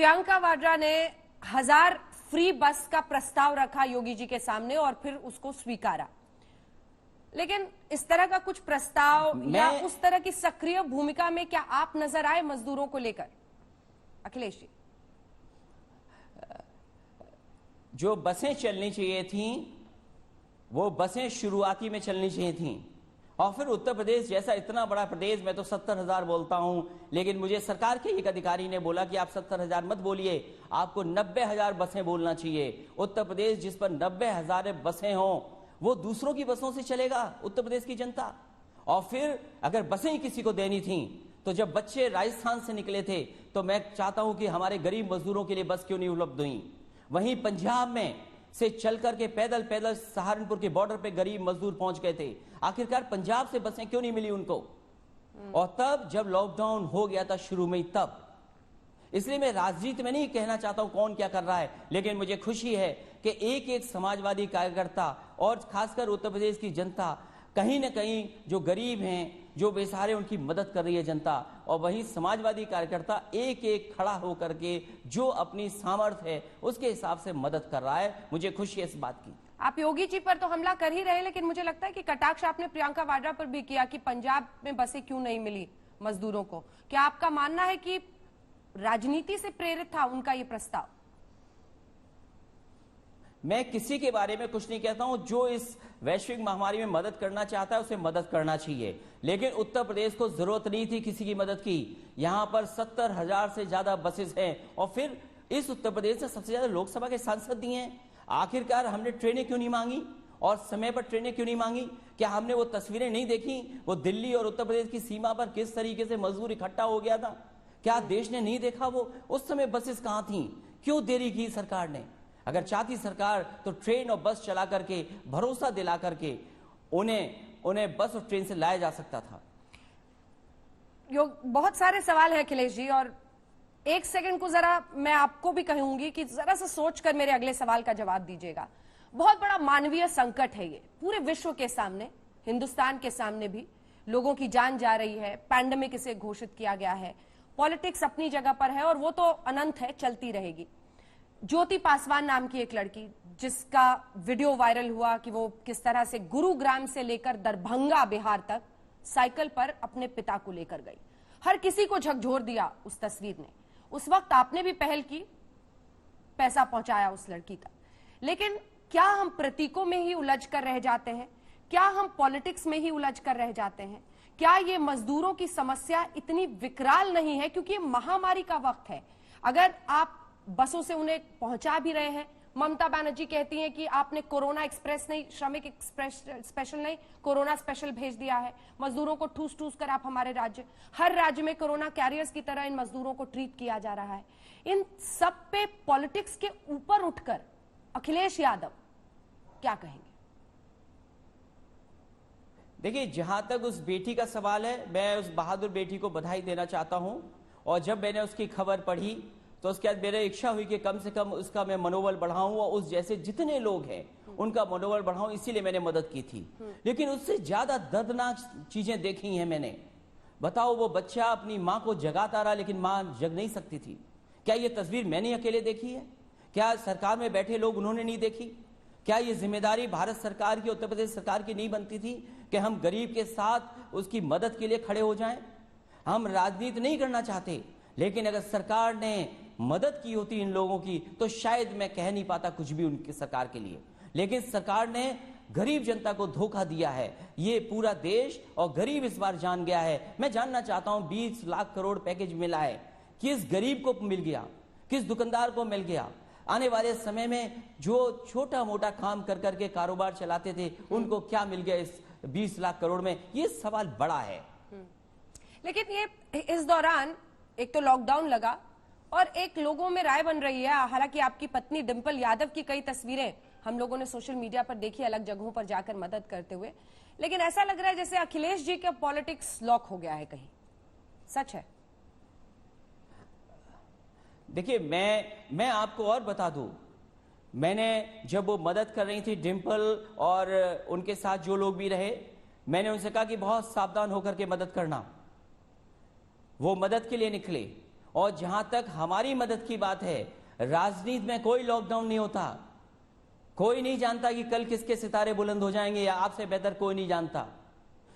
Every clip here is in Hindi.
प्रियंका वाड्रा ने 1000 फ्री बस का प्रस्ताव रखा योगी जी के सामने और फिर उसको स्वीकारा। लेकिन इस तरह का कुछ प्रस्ताव या उस तरह की सक्रिय भूमिका में क्या आप नजर आए मजदूरों को लेकर, अखिलेश जी? जो बसें चलनी चाहिए थी वो बसें शुरुआती में चलनी चाहिए थी, और फिर उत्तर प्रदेश जैसा इतना बड़ा प्रदेश, मैं तो 70,000 बोलता हूं, लेकिन मुझे सरकार के एक अधिकारी ने बोला कि आप 70,000 मत बोलिए, आपको 90,000 बसें बोलना चाहिए। उत्तर प्रदेश जिस पर 90,000 बसें हों वो दूसरों की बसों से चलेगा उत्तर प्रदेश की जनता। और फिर अगर बसें ही किसी को देनी थी तो जब बच्चे राजस्थान से निकले थे तो मैं चाहता हूं कि हमारे गरीब मजदूरों के लिए बस क्यों नहीं उपलब्ध हुई। वहीं पंजाब में से चल करके पैदल पैदल सहारनपुर के बॉर्डर पे गरीब मजदूर पहुंच गए थे, आखिरकार पंजाब से बसें क्यों नहीं मिली उनको। और तब जब लॉकडाउन हो गया था शुरू में तब, इसलिए मैं राजनीति में नहीं कहना चाहता हूं कौन क्या कर रहा है, लेकिन मुझे खुशी है कि एक एक समाजवादी कार्यकर्ता और खासकर उत्तर प्रदेश की जनता कहीं ना कहीं जो गरीब हैं, जो बेसहारे, उनकी मदद कर रही है जनता। और वहीं समाजवादी कार्यकर्ता एक एक खड़ा होकर के जो अपनी सामर्थ्य है उसके हिसाब से मदद कर रहा है। मुझे खुशी है इस बात की। आप योगी जी पर तो हमला कर ही रहे हैं, लेकिन मुझे लगता है कि कटाक्ष आपने प्रियंका वाड्रा पर भी किया कि पंजाब में बसें क्यों नहीं मिली मजदूरों को। क्या आपका मानना है कि राजनीति से प्रेरित था उनका ये प्रस्ताव? मैं किसी के बारे में कुछ नहीं कहता हूं, जो इस वैश्विक महामारी में मदद करना चाहता है उसे मदद करना चाहिए, लेकिन उत्तर प्रदेश को जरूरत नहीं थी किसी की मदद की। यहां पर 70,000 से ज्यादा बसेस हैं और फिर इस उत्तर प्रदेश ने सबसे ज्यादा लोकसभा के सांसद दिए हैं। आखिरकार हमने ट्रेनें क्यों नहीं मांगी और समय पर ट्रेनें क्यों नहीं मांगी? क्या हमने वो तस्वीरें नहीं देखी, वो दिल्ली और उत्तर प्रदेश की सीमा पर किस तरीके से मजदूर इकट्ठा हो गया था? क्या देश ने नहीं देखा वो उस समय बसेस कहां थी? क्यों देरी की सरकार ने? अगर चाहती सरकार तो ट्रेन और बस चला करके, भरोसा दिला करके उन्हें बस और ट्रेन से लाया जा सकता था। बहुत सारे सवाल हैं अखिलेश जी, और एक सेकंड को जरा मैं आपको भी कहूंगी कि जरा सा सोचकर मेरे अगले सवाल का जवाब दीजिएगा। बहुत बड़ा मानवीय संकट है ये, पूरे विश्व के सामने, हिंदुस्तान के सामने भी लोगों की जान जा रही है, पैंडेमिक इसे घोषित किया गया है, पॉलिटिक्स अपनी जगह पर है और वो तो अनंत है, चलती रहेगी। ज्योति पासवान नाम की एक लड़की जिसका वीडियो वायरल हुआ कि वो किस तरह से गुरुग्राम से लेकर दरभंगा बिहार तक साइकिल पर अपने पिता को लेकर गई, हर किसी को झकझोर दिया उस तस्वीर ने। उस वक्त आपने भी पहल की, पैसा पहुंचाया उस लड़की तक, लेकिन क्या हम प्रतीकों में ही उलझ कर रह जाते हैं? क्या हम पॉलिटिक्स में ही उलझ कर रह जाते हैं? क्या ये मजदूरों की समस्या इतनी विकराल नहीं है? क्योंकि ये महामारी का वक्त है। अगर आप बसों से उन्हें पहुंचा भी रहे हैं, ममता बनर्जी कहती हैं कि आपने कोरोना एक्सप्रेस नहीं, श्रमिक एक्सप्रेस स्पेशल नहीं, कोरोना स्पेशल भेज दिया है। मजदूरों को ठूस ठूस कर आप हमारे हर राज्य में कोरोना कैरियर्स की तरह इन मजदूरों को ट्रीट किया जा रहा है। इन सब पे पॉलिटिक्स के ऊपर उठकर अखिलेश यादव क्या कहेंगे? देखिए, जहां तक उस बेटी का सवाल है, मैं उस बहादुर बेटी को बधाई देना चाहता हूं, और जब मैंने उसकी खबर पढ़ी तो उसके बाद मेरी इच्छा हुई कि कम से कम उसका मैं मनोबल बढ़ाऊं और उस जैसे जितने लोग हैं उनका मनोबल बढ़ाऊं, इसीलिए मैंने मदद की थी। लेकिन उससे ज्यादा दर्दनाक चीजें देखी हैं मैंने। बताओ, वो बच्चा अपनी मां को जगाता रहा लेकिन मां जग नहीं सकती थी। क्या ये तस्वीर मैंने अकेले देखी है? क्या सरकार में बैठे लोग उन्होंने नहीं देखी? क्या ये जिम्मेदारी भारत सरकार की, उत्तर प्रदेश सरकार की नहीं बनती थी कि हम गरीब के साथ उसकी मदद के लिए खड़े हो जाएं? हम राजनीति नहीं करना चाहते, लेकिन अगर सरकार ने मदद की होती इन लोगों की तो शायद मैं कह नहीं पाता कुछ भी उनकी सरकार के लिए। लेकिन सरकार ने गरीब जनता को धोखा दिया है, ये पूरा देश और गरीब इस बार जान गया है। मैं जानना चाहता हूं, 20 लाख करोड़ पैकेज मिला है, किस गरीब को मिल गया, किस दुकानदार को मिल गया? आने वाले समय में जो छोटा मोटा काम कर करके कारोबार चलाते थे उनको क्या मिल गया इस 20 लाख करोड़ में? ये सवाल बड़ा है। लेकिन ये इस दौरान एक तो लॉकडाउन लगा और एक लोगों में राय बन रही है, हालांकि आपकी पत्नी डिंपल यादव की कई तस्वीरें हम लोगों ने सोशल मीडिया पर देखी अलग जगहों पर जाकर मदद करते हुए, लेकिन ऐसा लग रहा है जैसे अखिलेश जी का पॉलिटिक्स लॉक हो गया है कहीं। सच है? देखिए, मैं आपको और बता दूं, मैंने जब वो मदद कर रही थी डिंपल और उनके साथ जो लोग भी रहे, मैंने उनसे कहा कि बहुत सावधान होकर के मदद करना। वो मदद के लिए निकले और जहां तक हमारी मदद की बात है, राजनीति में कोई लॉकडाउन नहीं होता। कोई नहीं जानता कि कल किसके सितारे बुलंद हो जाएंगे, या आपसे बेहतर कोई नहीं जानता।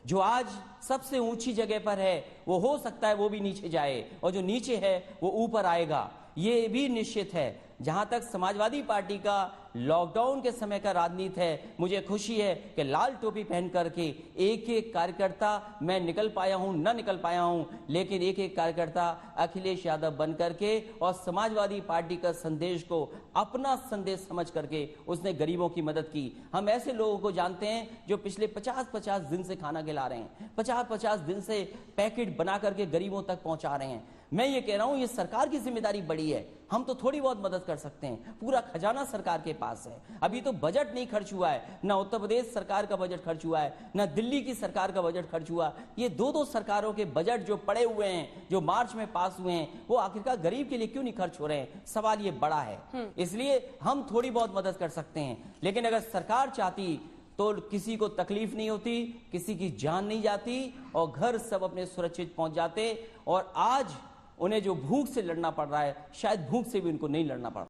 जो आज सबसे ऊंची जगह पर है वो हो सकता है वो भी नीचे जाए, और जो नीचे है वो ऊपर आएगा, ये भी निश्चित है। जहां तक समाजवादी पार्टी का लॉकडाउन के समय का राजनीति है, मुझे खुशी है कि लाल टोपी पहन करके एक एक कार्यकर्ता, मैं निकल पाया हूं न निकल पाया हूं, लेकिन एक एक कार्यकर्ता अखिलेश यादव बन करके और समाजवादी पार्टी का संदेश को अपना संदेश समझ करके उसने गरीबों की मदद की। हम ऐसे लोगों को जानते हैं जो पिछले 50-50 दिन से खाना खिला रहे हैं, 50-50 दिन से पैकेट बना करके गरीबों तक पहुंचा रहे हैं। मैं ये कह रहा हूं, ये सरकार की जिम्मेदारी बड़ी है, हम तो थोड़ी बहुत मदद कर सकते हैं, पूरा खजाना सरकार के पास है। अभी तो बजट नहीं खर्च हुआ है, ना उत्तर प्रदेश सरकार का बजट खर्च हुआ है, ना दिल्ली की सरकार का बजट खर्च हुआ। ये दो सरकारों के बजट जो पड़े हुए हैं, जो मार्च में पास हुए हैं, वो आखिरकार गरीब के लिए क्यों नहीं खर्च हो रहे हैं? सवाल ये बड़ा है। इसलिए हम थोड़ी बहुत मदद कर सकते हैं, लेकिन अगर सरकार चाहती तो किसी को तकलीफ नहीं होती, किसी की जान नहीं जाती, और घर सब अपने सुरक्षित पहुंच जाते। और आज उन्हें जो भूख से लड़ना पड़ रहा है, शायद भूख से भी उनको नहीं लड़ना पड़ रहा।